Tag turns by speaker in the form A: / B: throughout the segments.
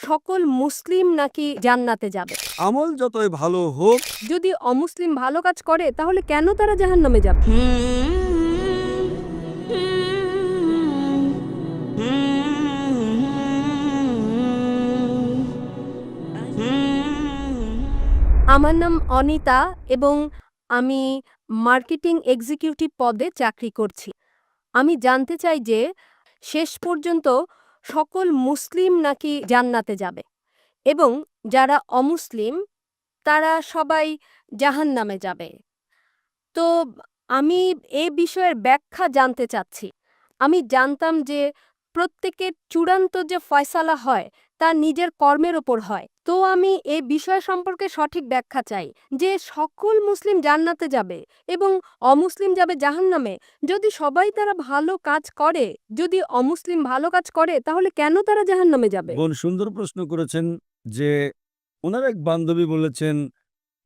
A: সকল মুসলিম নাকি জান্নাতে যাবে?
B: আমল যতই ভালো হোক,
A: যদি অমুসলিম ভালো কাজ করে তাহলে কেন তারা জাহান্নামে যাবে? আমার নাম অনিতা এবং আমি মার্কেটিং এক্সিকিউটিভ পদে চাকরি করছি। আমি জানতে চাই যে শেষ পর্যন্ত সকল মুসলিম নাকি জান্নাতে যাবে এবং যারা অমুসলিম তারা সবাই জাহান্নামে যাবে। তো আমি এ বিষয়ের ব্যাখ্যা জানতে চাচ্ছি। আমি জানতাম যে প্রত্যেকের চূড়ান্ত যে ফয়সালা হয় তা নিজের কর্মের ওপর হয়। তো আমি এ বিষয় সম্পর্কে সঠিক ব্যাখ্যা চাই যে সকল মুসলিম জান্নাতে যাবে এবং অমুসলিম যাবে জাহান্নামে। যদি সবাই তারা ভালো কাজ করে, যদি অমুসলিম ভালো কাজ করে তাহলে কেন তারা জাহান্নামে যাবে?
B: বোন সুন্দর প্রশ্ন করেছেন যে ওনার এক বান্ধবী বলেছেন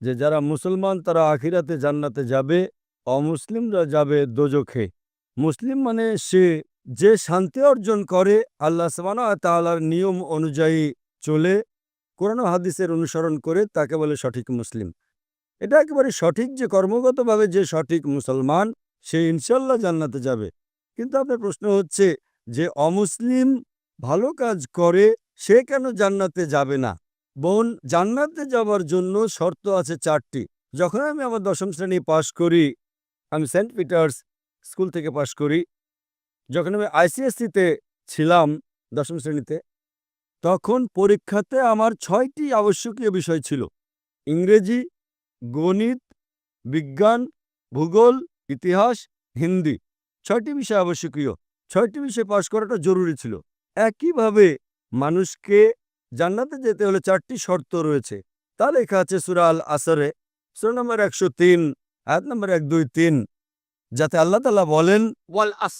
B: যে যারা মুসলমান তারা আখিরাতে জান্নাতে যাবে, অমুসলিমরা যাবে দোজখে। মুসলিম মানে সে যে শান্তি অর্জন করে আল্লাহ সুবহানাহু ওয়া তাআলার নিয়ম অনুযায়ী চলে, কোরআন ও হাদিসের অনুসরণ করে, তাকে বলে সঠিক মুসলিম। এটা একেবারে সঠিক যে কর্মগতভাবে যে সঠিক মুসলমান সে ইনশাল্লাহ জান্নাতে যাবে। কিন্তু আপনার প্রশ্ন হচ্ছে যে অমুসলিম ভালো কাজ করে সে কেন জান্নাতে যাবে না? বোন, জান্নাতে যাওয়ার জন্য শর্ত আছে 4টি। যখন আমি আমার 10ম শ্রেণী পাশ করি, আমি সেন্ট পিটার্স স্কুল থেকে পাশ করি। যখন আমি আইসিএসসিতে ছিলাম 10ম শ্রেণীতে, তখন পরীক্ষাতে আমার 6টি আবশ্যকীয় বিষয় ছিল: ইংরেজি, গণিত, বিজ্ঞান, ভূগোল, ইতিহাস, হিন্দি। 6টি বিষয় আবশ্যকীয়। 6টি বিষয় পাশ করাটা জরুরি ছিল। একইভাবে মানুষকে জান্নাতে যেতে হলে 4টি শর্ত রয়েছে। তা লেখা আছে সূরা আল আসরে, সূরা নম্বর 103, আয়াত নম্বর 1, 2, 3, যাতে আল্লাহ তাআলা বলেন,
C: ওয়াল আস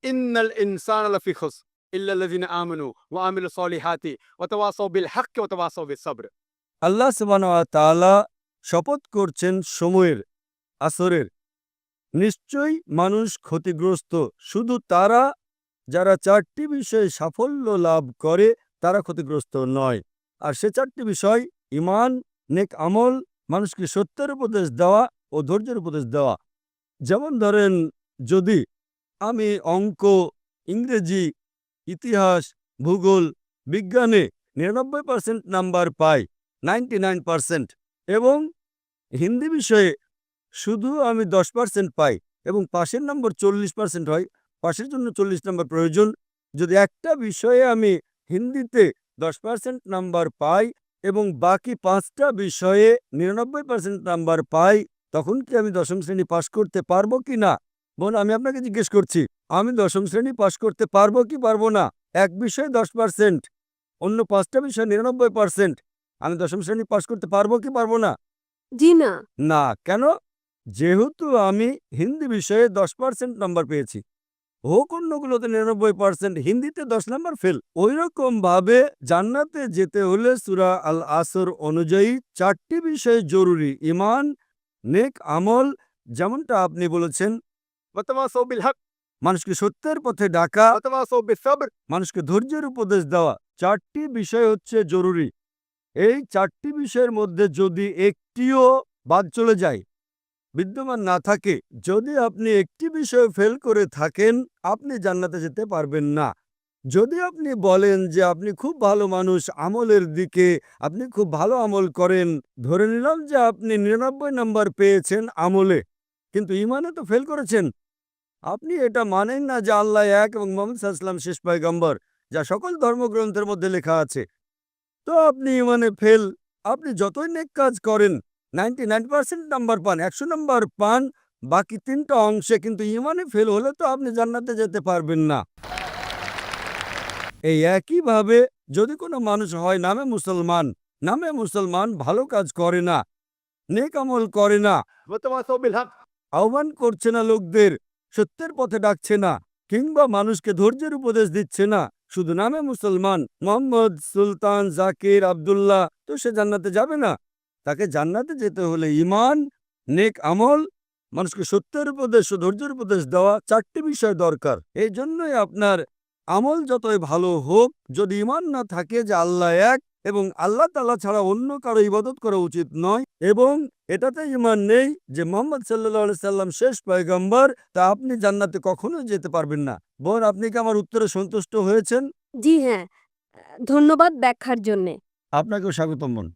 C: ইন্নাল ইনসানা লাফি খুসর ইল্লাল্লাযিনা আমানু ওয়া আমিলুস সলিহাতি ওয়া তাওয়াসাউ বিল হাক্কি ওয়া তাওয়াসাউ বিস সাবর।
B: আল্লাহ সুবহানাহু ওয়া তাআলা শপথ করছেন সময়ের, আসরের। নিশ্চয়ই মানুষ ক্ষতিগ্রস্ত, শুধু তারা যারা 4টি বিষয়ে সাফল্য লাভ করে তারা ক্ষতিগ্রস্ত নয়। আর সে 4টি বিষয়: ঈমান, নেক আমল, মানুষকে সত্যের উপদেশ দেওয়া ও ধৈর্যের উপদেশ দেওয়া। যেমন ধরেন, যদি আমি অঙ্ক, ইংরেজি, ইতিহাস, ভূগোল, বিজ্ঞানে 99% নাম্বার পাই, 99%, এবং হিন্দি বিষয়ে শুধু আমি 10% পাই এবং পাশের নম্বর 40% হয়, পাশের জন্য 40 নম্বর প্রয়োজন। যদি একটা বিষয়ে আমি হিন্দিতে 10% নাম্বার পাই এবং বাকি 5টা বিষয়ে 99% নাম্বার পাই, তখন কি আমি 10ম শ্রেণী পাশ করতে পারবো কি না? বোন, আমি আপনাকে জিজ্ঞেস করছি, আমি 10ম শ্রেণী পাশ করতে পারবো কি পারবো না? এক বিষয়ে 10%, অন্য 5টা বিষয়ে 99%, আমি 10ম শ্রেণী পাশ করতে পারবো কি পারবো না?
A: জি না।
B: না। কেন? যেহেতু আমি হিন্দি বিষয়ে 10% নাম্বার পেয়েছি, হোক অন্যগুলোতে 99%, হিন্দিতে 10 নাম্বার ফেল। ওইরকম ভাবে জান্নাতে যেতে হলে সূরা আল আসর অনুযায়ী 4টি বিষয় জরুরি: ঈমান, নেক আমল, যেমনটা আপনি বলেছেন,
C: ওয়া তাওয়াসাউ বিল হক
B: মানুষকে সত্যের পথে ডাকা,
C: ওয়া তাওয়াসাউ বিস সাবর।
B: মানুষকে ধৈর্যের উপদেশ দেওয়া। 4টি বিষয় হচ্ছে জরুরি। এই 4টি বিষয়ের মধ্যে যদি একটিও বাদ চলে যায়, বিদ্যমান না থাকে, যদি আপনি একটি বিষয় ফেল করে থাকেন, আপনি জান্নাতে যেতে পারবেন না। যদি আপনি বলেন যে আপনি খুব ভালো মানুষ, আমলের দিকে আপনি খুব ভালো আমল করেন, ধরে নিলাম যে আপনি 99 নাম্বার পেয়েছেন আমলে, কিন্তু ঈমানে তো ফেল করেছেন। আপনি এটা মানেন না যে আল্লাহ এক এবং মুহাম্মদ সাল্লাল্লাহু আলাইহি ওয়াসাল্লাম শেষ পয়গম্বর, যা সকল ধর্মগ্রন্থের মধ্যে লেখা আছে। তো আপনি ঈমানে ফেল। আপনি যতই নেক কাজ করেন, 99% নাম্বার পান, 100 নাম্বার পান, বাকি 3টা অংশে কিন্তু ঈমানে ফেল হলে তো আপনি জান্নাতে যেতে পারবেন না। এই একইভাবে যদি কোনো মানুষ হয় নামে মুসলমান, ভালো কাজ করে না, নেক আমল করে না,
C: ওয়া তাওয়াসাউ বিল হক
B: আহ্বান করছে না লোকদের, সত্যের পথে ডাকছে না, কিংবা মানুষকে ধৈর্যের উপদেশ দিচ্ছে না, শুধু নামে মুসলমান, মোহাম্মদ, সুলতান, জাকির, আব্দুল্লাহ, তো সে জান্নাতে যাবে না। তাকে জান্নাতে যেতে হলে ঈমান, নেক আমল, মানুষকে সত্যের উপদেশ ও ধৈর্যের উপদেশ দেওয়া, 4টি বিষয় দরকার। এই জন্যই আপনার আমল যতই ভালো হোক, যদি ঈমান না থাকে যে আল্লাহ এক এবং আল্লাহ তাআলা ছাড়া অন্য কারো ইবাদত করা উচিত নয়, এবং এটাতে ঈমান নেই যে মুহাম্মদ সাল্লাল্লাহু আলাইহি সাল্লাম শেষ পয়গম্বর, তা আপনি জান্নাতে কখনোই যেতে পারবেন না। বোন, আপনি কি আমার উত্তরে সন্তুষ্ট হয়েছেন?
A: জি হ্যাঁ, ধন্যবাদ ব্যাখ্যার জন্যে।
B: আপনাকেও স্বাগতম বোন।